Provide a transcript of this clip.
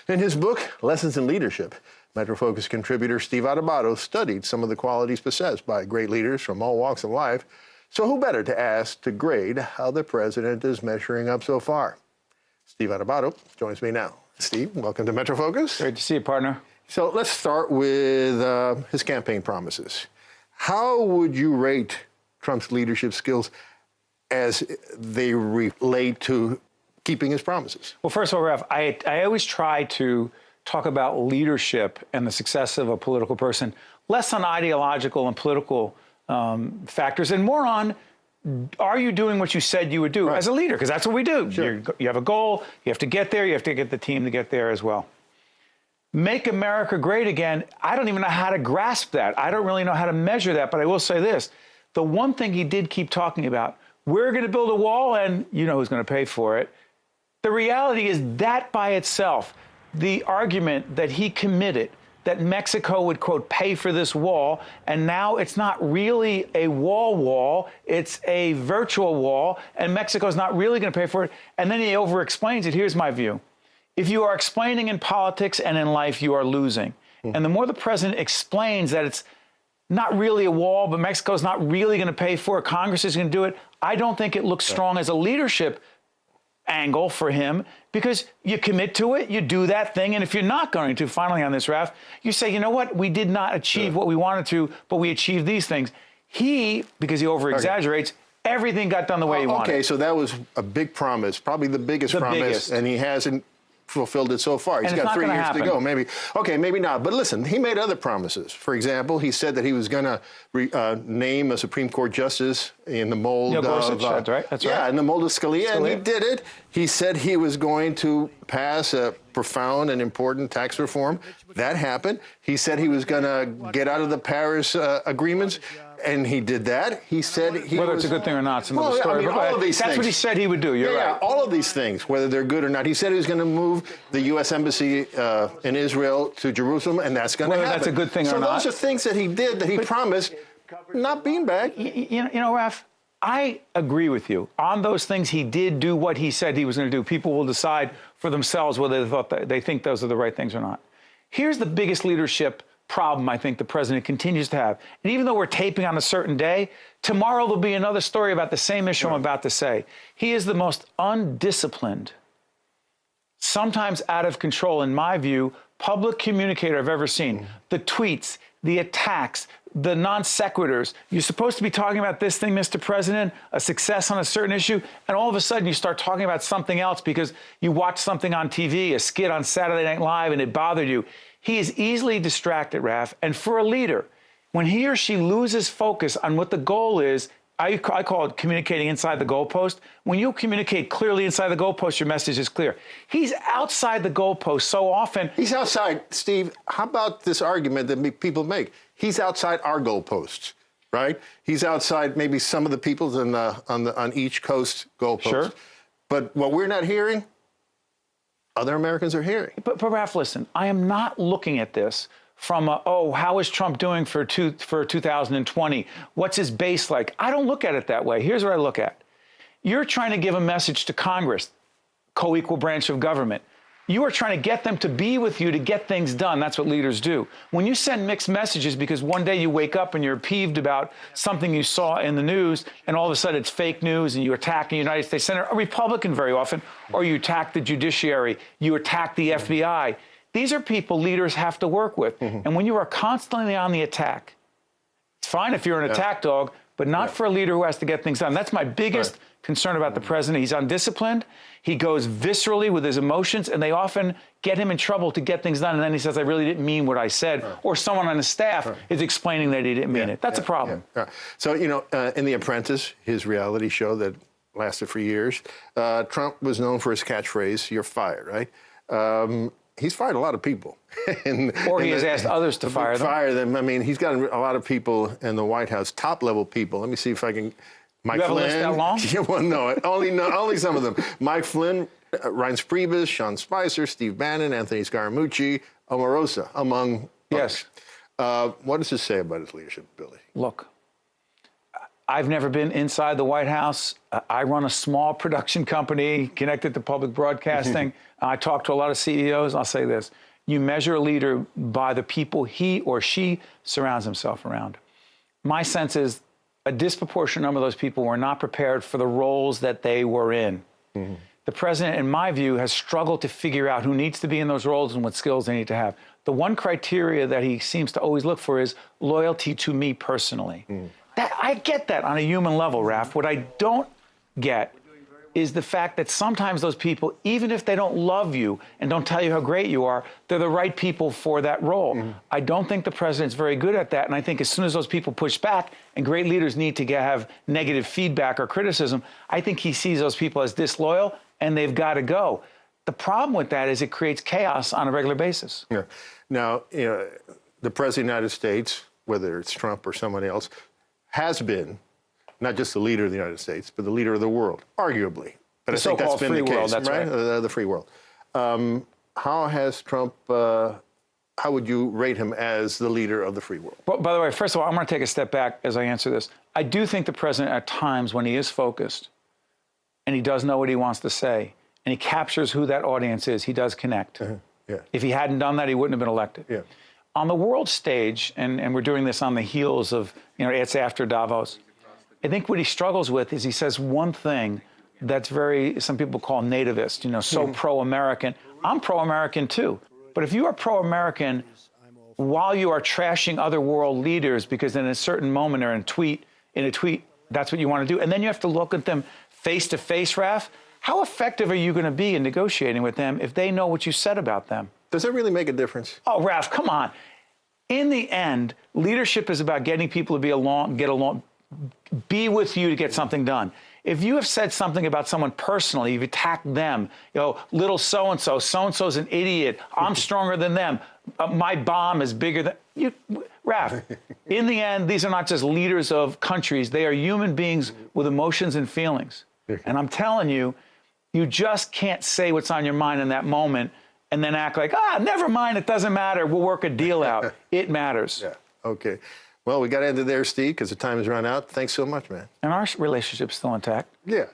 In his book, Lessons in Leadership, Metrofocus contributor Steve Adubato studied some of the qualities possessed by great leaders from all walks of life. So who better to ask to grade how the president is measuring up so far? Steve Adubato joins me now. Steve, welcome to Metrofocus. Great to see you, partner. So let's start with his campaign promises. How would you rate Trump's leadership skills as they relate to keeping his promises? Well, first of all, Raf, I always try to talk about leadership and the success of a political person, less on ideological and political factors and more on, are you doing what you said you would do as a leader? Because that's what we do. Sure. You have a goal, you have to get there, you have to get the team to get there as well. Make America great again. I don't even know how to grasp that. I don't really know how to measure that, but I will say this. The one thing he did keep talking about, we're going to build a wall and you know who's going to pay for it. The reality is that by itself, the argument that he committed that Mexico would, quote, pay for this wall, and now it's not really a wall, it's a virtual wall, and Mexico's not really going to pay for it, and then he over-explains it. Here's my view. If you are explaining in politics and in life, you are losing. And the more the president explains that it's not really a wall, but Mexico's not really going to pay for it, Congress is going to do it, I don't think it looks strong as a leadership angle for him, because you commit to it, you do that thing, and if you're not going to, finally on this, Raf, you say, you know what, we did not achieve what we wanted to, but we achieved these things. He, because he over-exaggerates, everything got done the way he wanted. Okay, so that was a big promise, probably the biggest promise, and he hasn't fulfilled it so far. He's got 3 years to go, maybe. Okay, maybe not. But listen, he made other promises. For example, he said that he was going to name a Supreme Court justice in the mold of... That's right. Yeah, in the mold of Scalia, and he did it. He said he was going to pass a profound and important tax reform. That happened. He said he was going to get out of the Paris agreements. And he did that. He said he Whether it's a good thing or not, it's another story. I mean, all of these That's things. what he said he would do. You're right. Yeah, all of these things, whether they're good or not. He said he was going to move the U.S. Embassy in Israel to Jerusalem, and that's going to happen. Whether that's a good thing or not. So those are things that he did, that he promised, not beanbag. You know, Raf, I agree with you. On those things, he did do what he said he was going to do. People will decide for themselves whether they think those are the right things or not. Here's the biggest leadership problem I think the president continues to have. And even though we're taping on a certain day, tomorrow there'll be another story about the same issue I'm about to say. He is the most undisciplined, sometimes out of control, in my view, public communicator I've ever seen. The tweets, the attacks, the non sequiturs. You're supposed to be talking about this thing, Mr. President, a success on a certain issue, and all of a sudden you start talking about something else because you watched something on TV, a skit on Saturday Night Live, and it bothered you. He is easily distracted, Raf, and for a leader, when he or she loses focus on what the goal is, I call it communicating inside the goalpost. When you communicate clearly inside the goalpost, your message is clear. He's outside the goalpost so often. He's outside. Steve, how about this argument that people make? He's outside our goalposts, right? He's outside maybe some of the people's on each coast goalpost. Sure. But what we're not hearing, other Americans are hearing. But Raf, listen, I am not looking at this from, how is Trump doing for 2020? What's his base like? I don't look at it that way. Here's what I look at. You're trying to give a message to Congress, co-equal branch of government. You are trying to get them to be with you to get things done. That's what leaders do. When you send mixed messages because one day you wake up and you're peeved about something you saw in the news and all of a sudden it's fake news and you attack the United States Senator, a Republican very often, or you attack the judiciary, you attack the FBI. These are people leaders have to work with. And when you are constantly on the attack, it's fine if you're an attack dog, but not for a leader who has to get things done. That's my biggest concern about the president. He's undisciplined. He goes viscerally with his emotions, and they often get him in trouble to get things done. And then he says, I really didn't mean what I said. Or someone on his staff is explaining that he didn't mean it. That's a problem. So, you know, in The Apprentice, his reality show that lasted for years, Trump was known for his catchphrase, you're fired, right? He's fired a lot of people. Or he has asked others to fire them. I mean, he's got a lot of people in the White House, top-level people. Let me see if I can... Mike Flynn. You have a list that long? Well, no, only some of them. Mike Flynn, Reince Priebus, Sean Spicer, Steve Bannon, Anthony Scaramucci, Omarosa, among others. What does this say about his leadership ability? Look, I've never been inside the White House. I run a small production company connected to public broadcasting. I talk to a lot of CEOs. I'll say this. You measure a leader by the people he or she surrounds himself around. My sense is a disproportionate number of those people were not prepared for the roles that they were in. The president, in my view, has struggled to figure out who needs to be in those roles and what skills they need to have. The one criteria that he seems to always look for is loyalty to me personally. I get that on a human level, Raf. What I don't get is the fact that sometimes those people, even if they don't love you and don't tell you how great you are, they're the right people for that role. I don't think the president's very good at that. And I think as soon as those people push back and great leaders need to have negative feedback or criticism, I think he sees those people as disloyal and they've got to go. The problem with that is it creates chaos on a regular basis. Yeah. Now, the president of the United States, whether it's Trump or someone else, has been not just the leader of the United States, but the leader of the world, arguably. But I think that's been the case, right? The free world. How has Trump, how would you rate him as the leader of the free world? Well, by the way, first of all, I'm going to take a step back as I answer this. I do think the president at times when he is focused and he does know what he wants to say and he captures who that audience is, he does connect. Yeah. If he hadn't done that, he wouldn't have been elected. Yeah. On the world stage, and we're doing this on the heels of, it's after Davos, I think what he struggles with is he says one thing that's some people call nativist, so pro-American. I'm pro-American too. But if you are pro-American while you are trashing other world leaders because in a certain moment or in a tweet, that's what you want to do, and then you have to look at them face to face, Raf, how effective are you going to be in negotiating with them if they know what you said about them? Does that really make a difference? Oh, Raf, come on. In the end, leadership is about getting people to get along, be with you to get something done. If you have said something about someone personally, you've attacked them, little so-and-so's an idiot, I'm stronger than them, my bomb is bigger than you. Raf, in the end, these are not just leaders of countries. They are human beings with emotions and feelings. And I'm telling you, you just can't say what's on your mind in that moment and then act like, never mind, it doesn't matter. We'll work a deal out. It matters. Yeah, okay. Well, we got to end it there, Steve, because the time has run out. Thanks so much, man. And our relationship's still intact. Yeah.